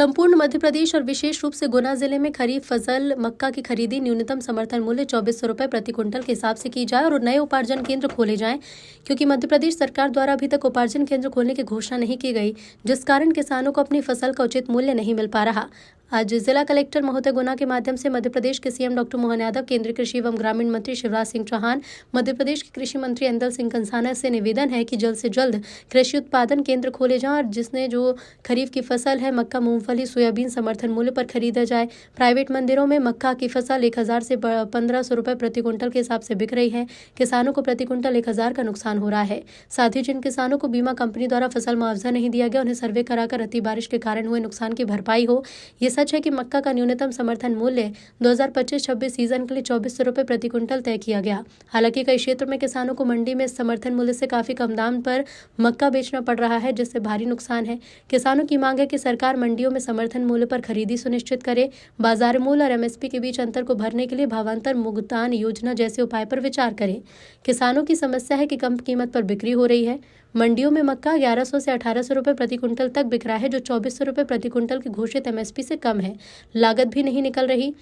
संपूर्ण मध्य प्रदेश और विशेष रूप से गुना जिले में खरीफ फसल मक्का की खरीदी न्यूनतम समर्थन मूल्य 2400 रुपये प्रति क्विंटल के हिसाब से की जाए और नए उपार्जन केंद्र खोले जाएं, क्योंकि मध्य प्रदेश सरकार द्वारा अभी तक उपार्जन केंद्र खोलने की घोषणा नहीं की गई, जिस कारण किसानों को अपनी फसल का उचित मूल्य नहीं मिल पा रहा। आज जिला कलेक्टर महोदय गुना के माध्यम से मध्य प्रदेश के सीएम डॉक्टर मोहन यादव, केंद्रीय कृषि एवं ग्रामीण मंत्री शिवराज सिंह चौहान, मध्य प्रदेश के कृषि मंत्री ऐंदल सिंह कंसाना से निवेदन है कि जल्द से जल्द कृषि उत्पादन केंद्र खोले जाएं और जिसने जो खरीफ की फसल है मक्का, मूंगफली, सोयाबीन समर्थन मूल्य पर खरीदा जाए। प्राइवेट मंदिरों में मक्का की फसल 1000 से 1500 रुपये प्रति क्विंटल के हिसाब से बिक रही है। किसानों को प्रति क्विंटल 1000 का नुकसान हो रहा है। साथ ही जिन किसानों को बीमा कंपनी द्वारा फसल मुआवजा नहीं दिया गया, उन्हें सर्वे कराकर अति बारिश के कारण हुए नुकसान की भरपाई हो। ये सच है कि मक्का का न्यूनतम समर्थन मूल्य 2025-26 सीजन के लिए 2400 रुपये प्रति क्विंटल तय किया गया। हालांकि कई क्षेत्रों में किसानों को मंडी में समर्थन मूल्य से काफी कम दाम पर मक्का बेचना पड़ रहा है, जिससे भारी नुकसान है। किसानों की मांग है कि सरकार मंडियों में समर्थन मूल्य पर खरीदी सुनिश्चित करे, बाजार मूल्य और एमएसपी के बीच अंतर को भरने के लिए भावांतर भुगतान योजना जैसे उपाय पर विचार करे। किसानों की समस्या है कि कम कीमत पर बिक्री हो रही है। मंडियों में मक्का 1100 से 1800 रुपये प्रति क्विंटल तक बिक रहा है, जो 2400 रुपये प्रति क्विंटल की घोषित एमएसपी से कम है। लागत भी नहीं निकल रही।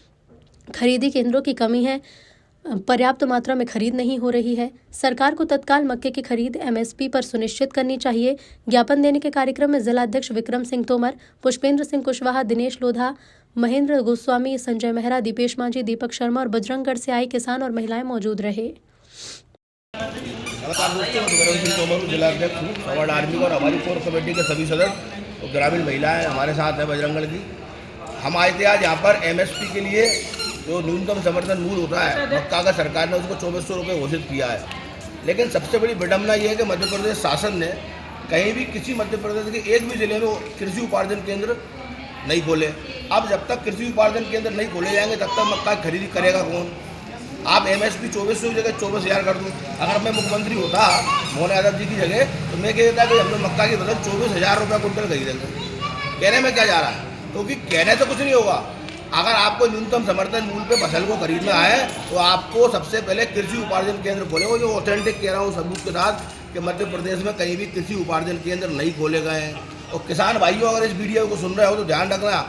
खरीदी केंद्रों की कमी है, पर्याप्त मात्रा में खरीद नहीं हो रही है। सरकार को तत्काल मक्के की खरीद एमएसपी पर सुनिश्चित करनी चाहिए। ज्ञापन देने के कार्यक्रम में जिला अध्यक्ष विक्रम सिंह तोमर, पुष्पेंद्र सिंह कुशवाहा, दिनेश लोधा, महेंद्र गोस्वामी, संजय मेहरा, दीपेश मांझी, दीपक शर्मा और बजरंगगढ़ से आए किसान और महिलाएं मौजूद रहे। विक्रम सिंह तोमर, जिला अध्यक्ष हूँ। सवार्ड आर्मी और हमारी कोर कमेटी के सभी सदस्य और ग्रामीण महिलाएं हमारे साथ हैं बजरंगगढ़ की। हम आए थे आज यहाँ पर एमएसपी के लिए। जो न्यूनतम समर्थन मूल्य होता है मक्का का, सरकार ने उसको 2400 रुपये घोषित किया है। लेकिन सबसे बड़ी विडम्बना ये है कि मध्य प्रदेश शासन ने कहीं भी किसी मध्य प्रदेश के एक भी जिले में कृषि उपार्जन केंद्र नहीं खोले। अब जब तक कृषि उपार्जन केंद्र नहीं खोले जाएंगे तब तक मक्का की खरीदी करेगा कौन? आप एमएसपी 2400 की जगह 24000 कर दूँ। अगर मैं मुख्यमंत्री होता मोहन यादव जी की जगह तो मैं कह देता कि हम लोग मक्का की फसल 24000 रुपये कुंटल खरीदेंगे। कहने में क्या जा रहा है? क्योंकि कहने से कुछ नहीं होगा। अगर आपको न्यूनतम समर्थन मूल्य पे फसल को खरीदना है तो आपको सबसे पहले कृषि उपार्जन केंद्र खोले। वो जो ऑथेंटिक कह रहा हूँ सबूत के साथ कि मध्य प्रदेश में कहीं भी कृषि उपार्जन केंद्र नहीं खोले गए हैं। और किसान भाइयों, अगर इस वीडियो को सुन रहे हो तो ध्यान रखना,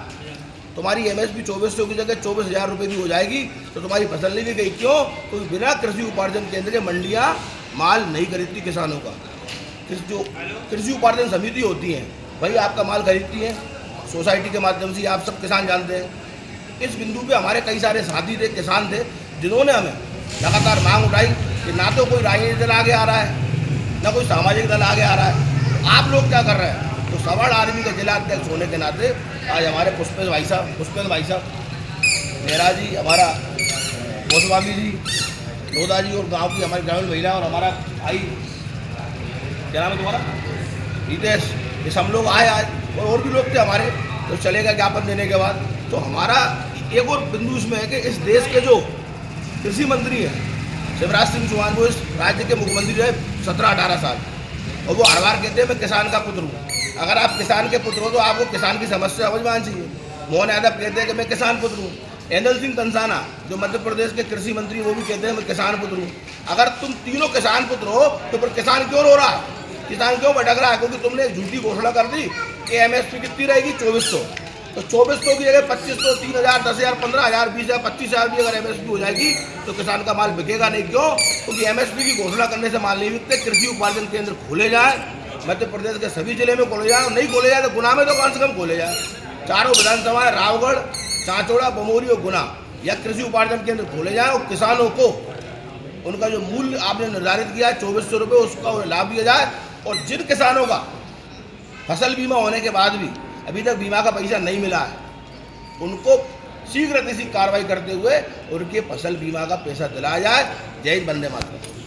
तुम्हारी एमएसपी 2400 की जगह 24000 रुपये भी हो जाएगी तो तुम्हारी फसल नहीं भी गई। क्यों? क्योंकि बिना कृषि उपार्जन केंद्र के मंडियाँ माल नहीं खरीदती किसानों का। जो कृषि उपार्जन समिति होती हैं वही आपका माल खरीदती हैं सोसाइटी के माध्यम से। आप सब किसान जानते हैं। इस बिंदु पे हमारे कई सारे साथी थे, किसान थे, जिन्होंने हमें लगातार मांग उठाई कि ना तो कोई राजनीतिक दल आगे आ रहा है, ना कोई सामाजिक दल आगे आ रहा है, तो आप लोग क्या कर रहे हैं? तो सवार्ड आर्मी के जिला अध्यक्ष होने के नाते आज हमारे पुष्पेंद्र भाई साहब, मेहरा जी, हमारा गोस्वामी जी, लोधा जी और गाँव की हमारी ग्रामीण महिला और हमारा भाई, क्या नाम है तुम्हारा, रितेश, ये सब लोग आए आज और भी लोग थे हमारे, तो चलेगा ज्ञापन देने के बाद। तो हमारा एक और बिंदु इसमें है कि इस देश के जो कृषि मंत्री हैं शिवराज सिंह चौहान, वो इस राज्य के मुख्यमंत्री रहे 17-18 साल, और वो हर बार कहते हैं मैं किसान का पुत्र हूँ। अगर आप किसान के पुत्र हो तो आपको किसान की समस्या समझ में आनी चाहिए। मोहन यादव कहते हैं कि मैं किसान पुत्र हूँ। ऐंदल सिंह कंसाना जो मध्य प्रदेश के कृषि मंत्री, वो भी कहते हैं मैं किसान पुत्र हूँ। अगर तुम तीनों किसान पुत्र हो तो फिर किसान क्यों रो रहा है? किसान क्यों भटक रहा है? क्योंकि तुमने एक झूठी घोषणा कर दी कि एमएसपी कितनी रहेगी 2400। तो 2400 की जगह 2500, 3000, 10,000, 15,000, 20,000, 25,000 भी अगर एमएसपी हो जाएगी तो किसान का माल बिकेगा नहीं। क्यों? क्योंकि एमएसपी की घोषणा करने से माल नहीं बिकते। कृषि उपार्जन केंद्र खोले जाए, मध्य प्रदेश के सभी जिले में खोले जाए, और नहीं खोले जाए तो गुना में तो कम से कम खोले जाए। चारों विधानसभा रावगढ़, चांचौड़ा, बमोरी और गुना या कृषि उपार्जन केंद्र खोले जाए और किसानों को उनका जो मूल्य आपने निर्धारित किया है 2400 रुपये, उसका लाभ दिया जाए। और जिन किसानों का फसल बीमा होने के बाद भी अभी तक बीमा का पैसा नहीं मिला है, उनको शीघ्र कार्रवाई करते हुए उनके फसल बीमा का पैसा दिलाया जाए। जय हिंद, वंदे मातरम।